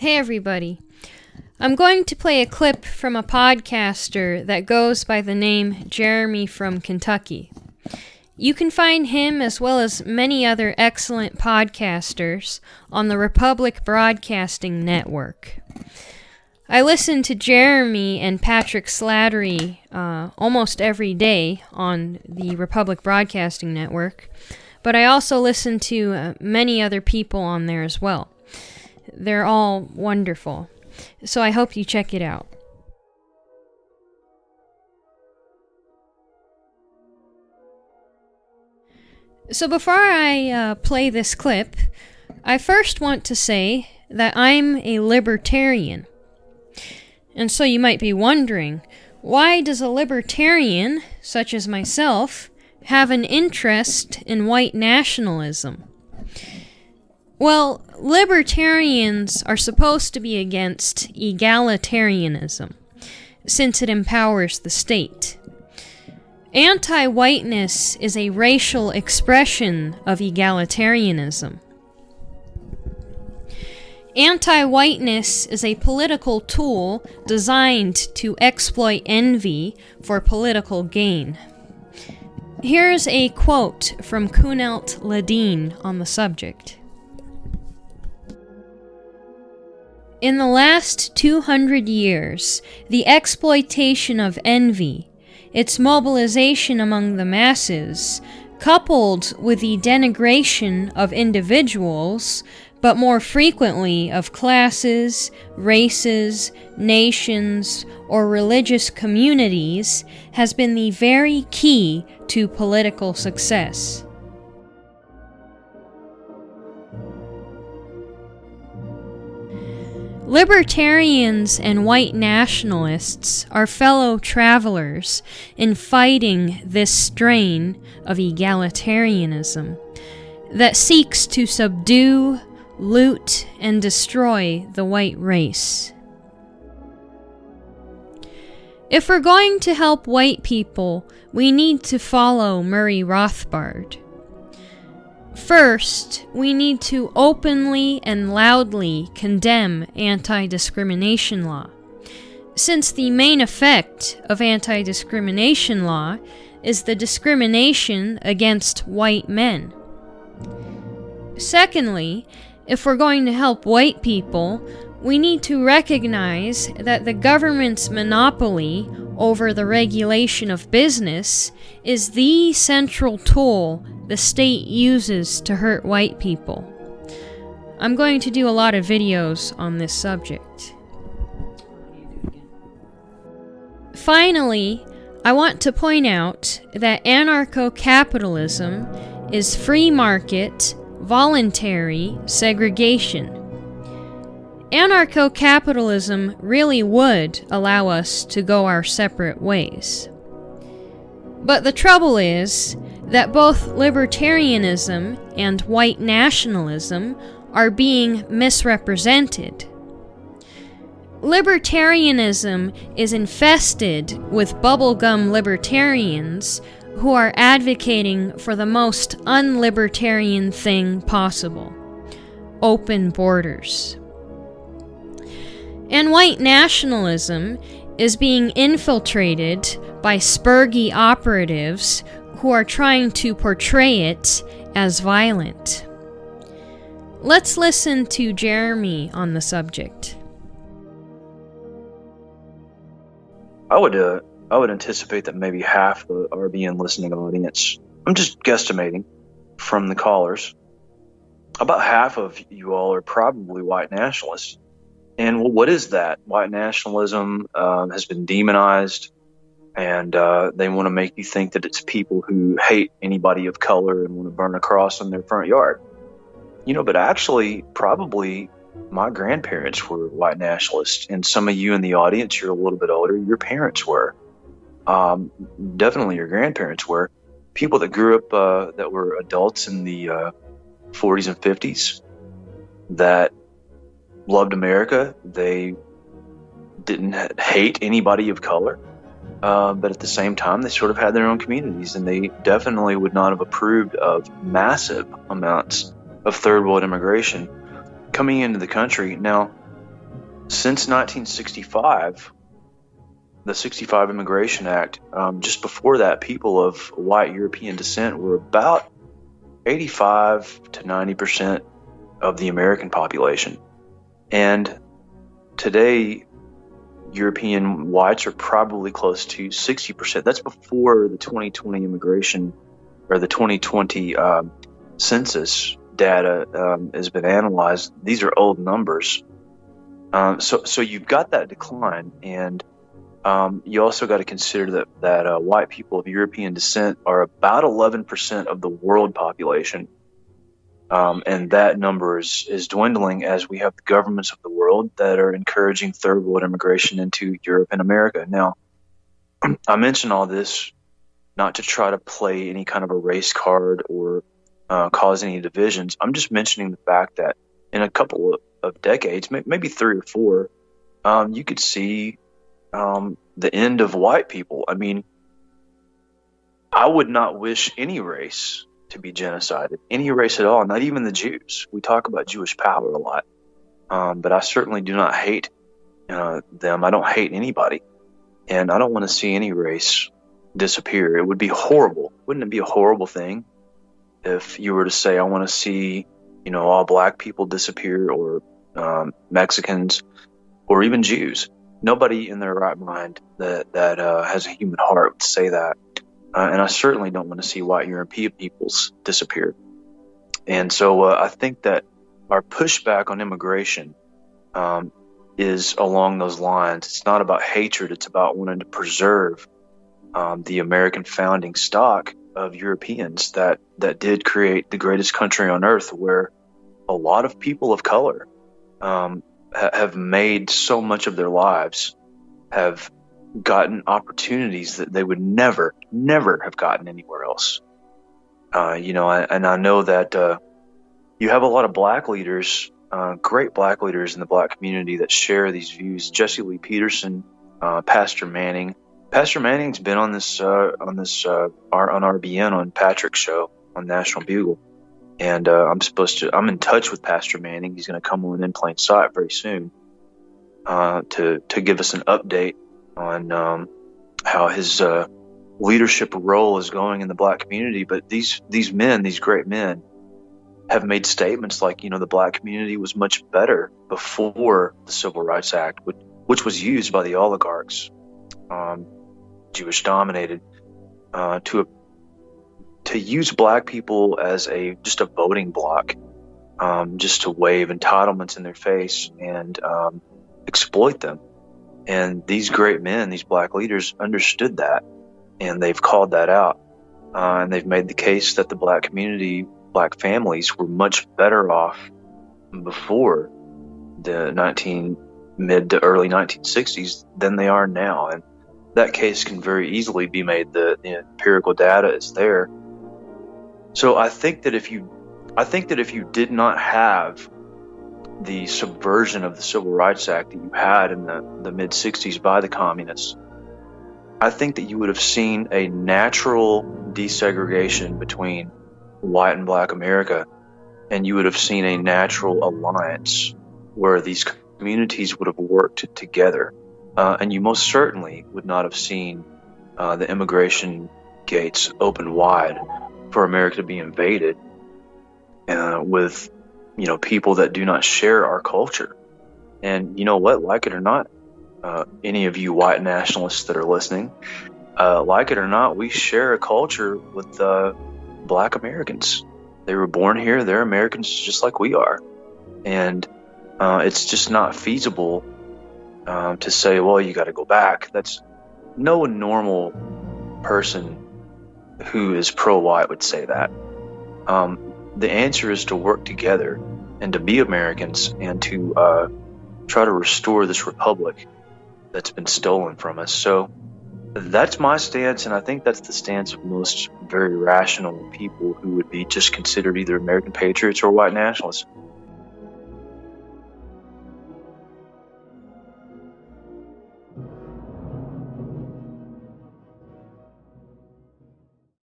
Hey everybody. I'm going to play a clip from a podcaster that goes by the name Jeremy from Kentucky. You can find him as well as many other excellent podcasters on the Republic Broadcasting Network. I listen to Jeremy and Patrick Slattery almost every day on the Republic Broadcasting Network, but I also listen to many other people on there as well. They're all wonderful, so I hope you check it out. So before I play this clip, I first want to say that I'm a libertarian. And so you might be wondering, why does a libertarian, such as myself, have an interest in white nationalism? Well, libertarians are supposed to be against egalitarianism, since it empowers the state. Anti-whiteness is a racial expression of egalitarianism. Anti-whiteness is a political tool designed to exploit envy for political gain. Here's a quote from Kunalt Ladin on the subject. In the last 200 years, the exploitation of envy, its mobilization among the masses, coupled with the denigration of individuals, but more frequently of classes, races, nations, or religious communities, has been the very key to political success. Libertarians and white nationalists are fellow travelers in fighting this strain of egalitarianism that seeks to subdue, loot, and destroy the white race. If we're going to help white people, we need to follow Murray Rothbard. First, we need to openly and loudly condemn anti-discrimination law, since the main effect of anti-discrimination law is the discrimination against white men. Secondly, if we're going to help white people, we need to recognize that the government's monopoly over the regulation of business is the central tool the state uses to hurt white people. I'm going to do a lot of videos on this subject. Finally, I want to point out that anarcho-capitalism is free market, voluntary segregation. Anarcho-capitalism really would allow us to go our separate ways. But the trouble is that both libertarianism and white nationalism are being misrepresented. Libertarianism is infested with bubblegum libertarians who are advocating for the most unlibertarian thing possible: open borders. And white nationalism is being infiltrated by spurgy operatives who are trying to portray it as violent. Let's listen to Jeremy on the subject. I would anticipate that maybe half the RBN listening audience, I'm just guesstimating from the callers, about half of you all are probably white nationalists. And well, what is that? White nationalism has been demonized, and they want to make you think that it's people who hate anybody of color and want to burn a cross in their front yard. But actually, probably my grandparents were white nationalists, and some of you in the audience, you're a little bit older, your parents were. Definitely your grandparents were. People that grew up that were adults in the 40s and 50s that loved America. They didn't hate anybody of color, but at the same time, they sort of had their own communities, and they definitely would not have approved of massive amounts of third world immigration coming into the country. Now, since 1965, the 65 Immigration Act, just before that, people of white European descent were about 85 to 90% of the American population. And today, European whites are probably close to 60%. That's before the 2020 immigration, or the 2020 census data has been analyzed. These are old numbers. So you've got that decline, and you also got to consider that white people of European descent are about 11% of the world population. And that number is dwindling as we have the governments of the world that are encouraging third world immigration into Europe and America. Now, I mention all this not to try to play any kind of a race card or cause any divisions. I'm just mentioning the fact that in a couple of decades, maybe 3 or 4, you could see the end of white people. I mean, I would not wish any race to be genocided, any race at all, not even the Jews. We talk about Jewish power a lot, but I certainly do not hate them. I don't hate anybody, and I don't want to see any race disappear. It would be horrible. Wouldn't it be a horrible thing if you were to say, I want to see, all black people disappear, or Mexicans, or even Jews? Nobody in their right mind that has a human heart would say that. And I certainly don't want to see white European peoples disappear. And so I think that our pushback on immigration is along those lines. It's not about hatred. It's about wanting to preserve the American founding stock of Europeans that did create the greatest country on earth, where a lot of people of color have made so much of their lives, have gotten opportunities that they would never have gotten anywhere else. And I know that you have a lot of black leaders, great black leaders in the black community that share these views. Jesse Lee Peterson, Pastor Manning. Pastor Manning's been on RBN on Patrick's show on National Bugle, and I'm in touch with Pastor Manning. He's going to come on In Plain Sight very soon to give us an update on how his leadership role is going in the black community. But these great men, have made statements like, the black community was much better before the Civil Rights Act, which was used by the oligarchs, Jewish dominated, to use black people as just a voting block, just to wave entitlements in their face and exploit them. And these great men, these black leaders, understood that, and they've called that out. And they've made the case that the black community, black families, were much better off before the mid to early 1960s than they are now. And that case can very easily be made. The empirical data is there. So I think that if you did not have the subversion of the Civil Rights Act that you had in the mid-60s by the communists, I think that you would have seen a natural desegregation between white and black America, and you would have seen a natural alliance where these communities would have worked together. And you most certainly would not have seen the immigration gates open wide for America to be invaded with people that do not share our culture. And you know what, like it or not, any of you white nationalists that are listening, like it or not, we share a culture with black Americans. They were born here. They're Americans just like we are. And it's just not feasible to say, well, you got to go back. That's no normal person who is pro-white would say that. The answer is to work together and to be Americans and to try to restore this republic that's been stolen from us. So that's my stance, and I think that's the stance of most very rational people who would be just considered either American patriots or white nationalists.